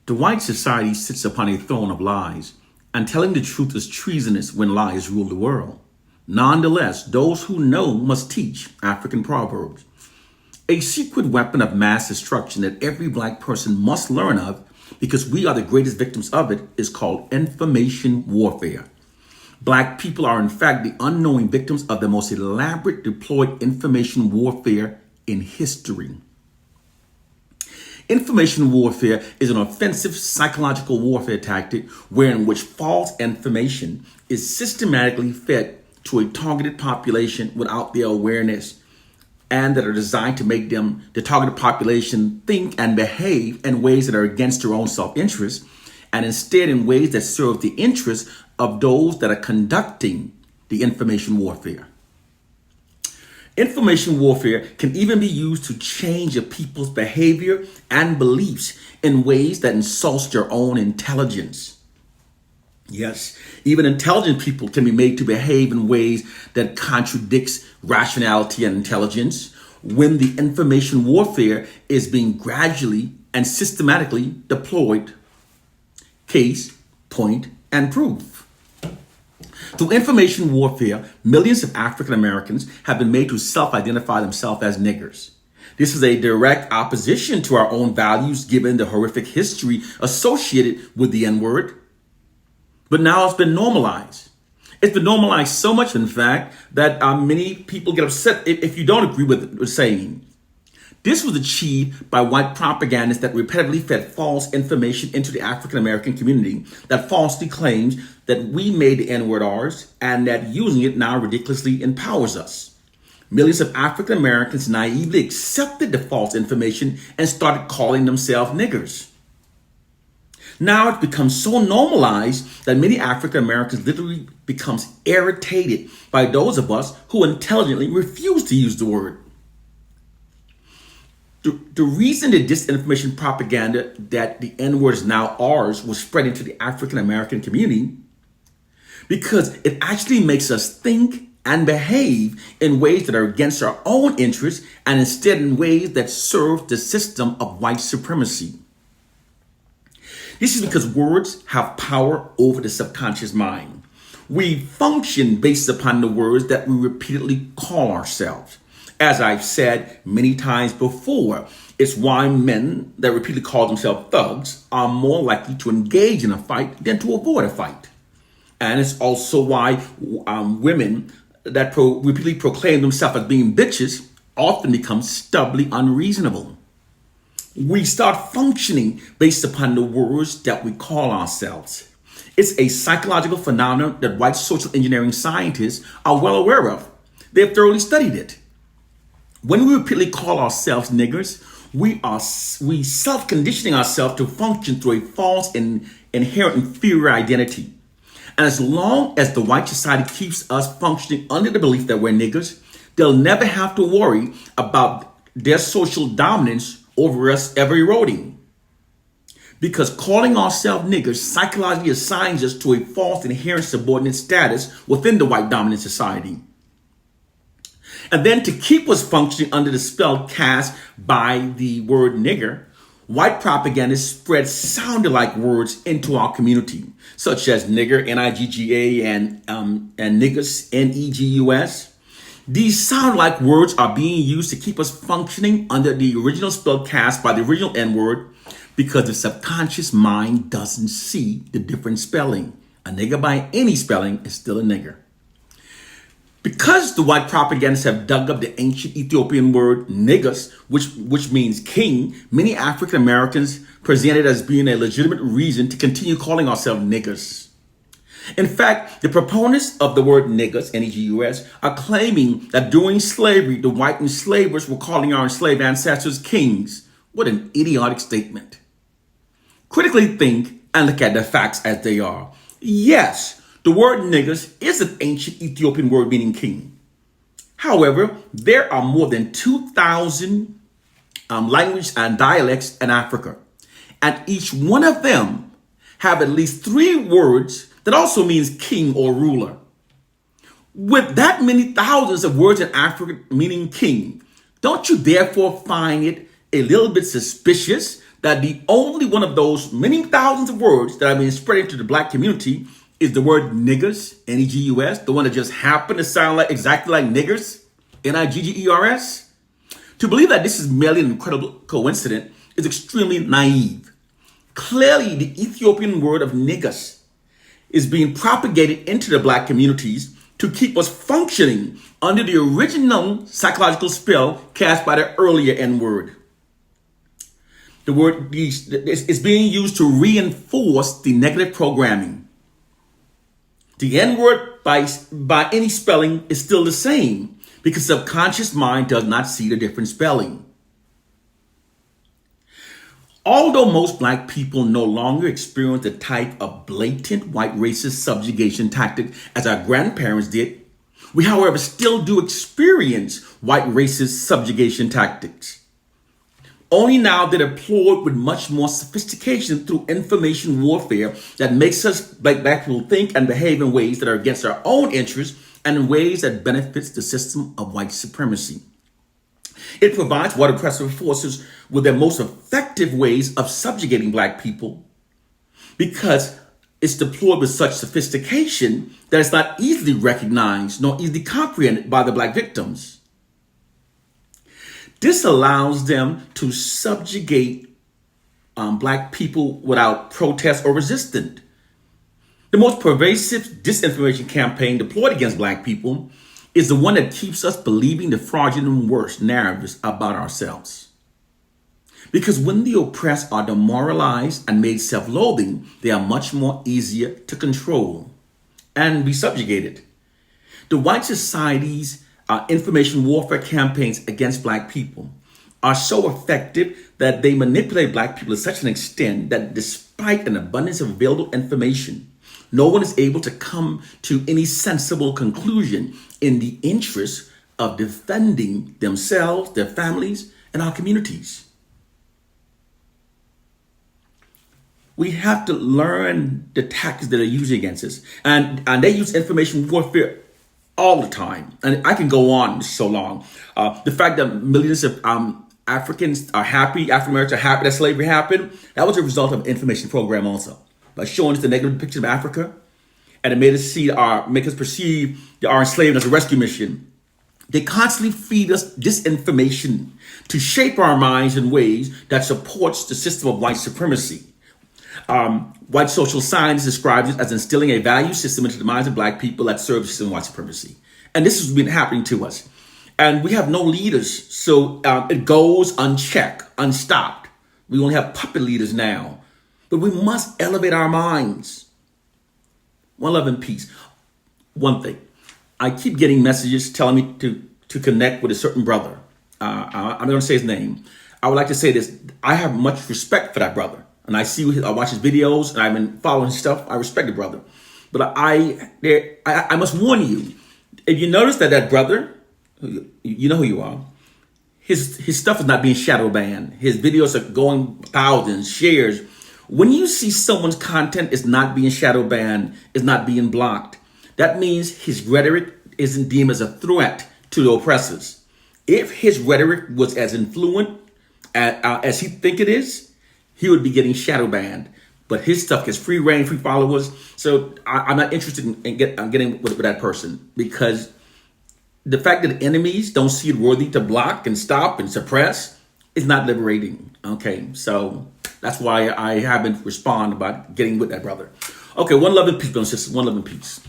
The white society sits upon a throne of lies, and telling the truth is treasonous when lies rule the world. Nonetheless, those who know must teach African proverbs. A secret weapon of mass destruction that every black person must learn of because we are the greatest victims of it is called information warfare. Black people are in fact the unknowing victims of the most elaborate deployed information warfare in history. Information warfare is an offensive psychological warfare tactic wherein which false information is systematically fed to a targeted population without their awareness, and that are designed to make them, the targeted population, think and behave in ways that are against their own self-interest, and instead in ways that serve the interests of those that are conducting the information warfare. Information warfare can even be used to change a people's behavior and beliefs in ways that insults their own intelligence. Yes, even intelligent people can be made to behave in ways that contradicts rationality and intelligence when the information warfare is being gradually and systematically deployed. Case, point, and proof. Through information warfare, millions of African Americans have been made to self-identify themselves as niggers. This is a direct opposition to our own values given the horrific history associated with the N-word. But now it's been normalized. It's been normalized so much, in fact, that many people get upset if you don't agree with the saying. This was achieved by white propagandists that repetitively fed false information into the African American community that falsely claims that we made the N-word ours and that using it now ridiculously empowers us. Millions of African Americans naively accepted the false information and started calling themselves niggers. Now it's become so normalized that many African Americans literally becomes irritated by those of us who intelligently refuse to use the word. The reason that disinformation propaganda that the N-word is now ours was spread into the African American community because it actually makes us think and behave in ways that are against our own interests and instead in ways that serve the system of white supremacy. This is because words have power over the subconscious mind. We function based upon the words that we repeatedly call ourselves. As I've said many times before, it's why men that repeatedly call themselves thugs are more likely to engage in a fight than to avoid a fight. And it's also why women that repeatedly proclaim themselves as being bitches often become stubbornly unreasonable. We start functioning based upon the words that we call ourselves. It's a psychological phenomenon that white social engineering scientists are well aware of. They've thoroughly studied it. When we repeatedly call ourselves niggers, we self-conditioning ourselves to function through a false and inherent inferior identity. And as long as the white society keeps us functioning under the belief that we're niggers, they'll never have to worry about their social dominance over us ever eroding. Because calling ourselves niggers psychologically assigns us to a false inherent subordinate status within the white dominant society. And then to keep us functioning under the spell cast by the word nigger, white propagandists spread sound-alike words into our community, such as nigger, N-I-G-G-A, and niggas, N-E-G-U-S. These sound-alike words are being used to keep us functioning under the original spell cast by the original N-word because the subconscious mind doesn't see the different spelling. A nigger by any spelling is still a nigger. Because the white propagandists have dug up the ancient Ethiopian word niggas, which means king, many African Americans present it as being a legitimate reason to continue calling ourselves niggers. In fact, the proponents of the word niggas, N-E-G-U-S, are claiming that during slavery, the white enslavers were calling our enslaved ancestors kings. What an idiotic statement. Critically think and look at the facts as they are. Yes, the word niggers is an ancient Ethiopian word meaning king. However, there are more than 2,000 languages and dialects in Africa, and each one of them have at least 3 words that also means king or ruler. With that many thousands of words in Africa meaning king, don't you therefore find it a little bit suspicious that the only one of those many thousands of words that have been spread into the black community is the word niggers, N-E-G-U-S, the one that just happened to sound like exactly like niggers, N-I-G-G-E-R-S. To believe that this is merely an incredible coincidence is extremely naive. Clearly, the Ethiopian word of niggers is being propagated into the black communities to keep us functioning under the original psychological spell cast by the earlier N word. The word is being used to reinforce the negative programming. The N word by any spelling is still the same because the subconscious mind does not see the different spelling. Although most black people no longer experience the type of blatant white racist subjugation tactic as our grandparents did, we, however, still do experience white racist subjugation tactics. Only now they're deployed with much more sophistication through information warfare that makes us black people think and behave in ways that are against our own interests and in ways that benefits the system of white supremacy. It provides white oppressive forces with their most effective ways of subjugating black people because it's deployed with such sophistication that it's not easily recognized nor easily comprehended by the black victims. This allows them to subjugate black people without protest or resistance. The most pervasive disinformation campaign deployed against black people is the one that keeps us believing the fraudulent and worse narratives about ourselves. Because when the oppressed are demoralized and made self-loathing, they are much more easier to control and be subjugated. The white society's information warfare campaigns against black people are so effective that they manipulate black people to such an extent that despite an abundance of available information, no one is able to come to any sensible conclusion in the interest of defending themselves, their families, and our communities. We have to learn the tactics that are used against us. And they use information warfare all the time. And I can go on so long. The fact that millions of Africans are happy, African Americans are happy that slavery happened, that was a result of an information program also. By showing us the negative depiction of Africa, and it made us make us perceive our enslavement as a rescue mission. They constantly feed us disinformation to shape our minds in ways that supports the system of white supremacy. White social science describes it as instilling a value system into the minds of black people that serves the system of white supremacy. And this has been happening to us. And we have no leaders, so it goes unchecked, unstopped. We only have puppet leaders now. But we must elevate our minds. One love and peace. One thing, I keep getting messages telling me to connect with a certain brother. I'm not going to say his name. I would like to say this. I have much respect for that brother. And I watch his videos and I've been following his stuff. I respect the brother. But I must warn you, if you notice that brother, you know who you are, his stuff is not being shadow banned. His videos are going thousands, shares. When you see someone's content is not being shadow banned, is not being blocked, that means his rhetoric isn't deemed as a threat to the oppressors. If his rhetoric was as influent as he think it is, he would be getting shadow banned. But his stuff gets free reign, free followers. So I'm not interested in getting with that person, because the fact that enemies don't see it worthy to block and stop and suppress is not liberating. Okay, so that's why I haven't responded about getting with that brother. Okay, one love and peace, brothers and sisters. One love and peace.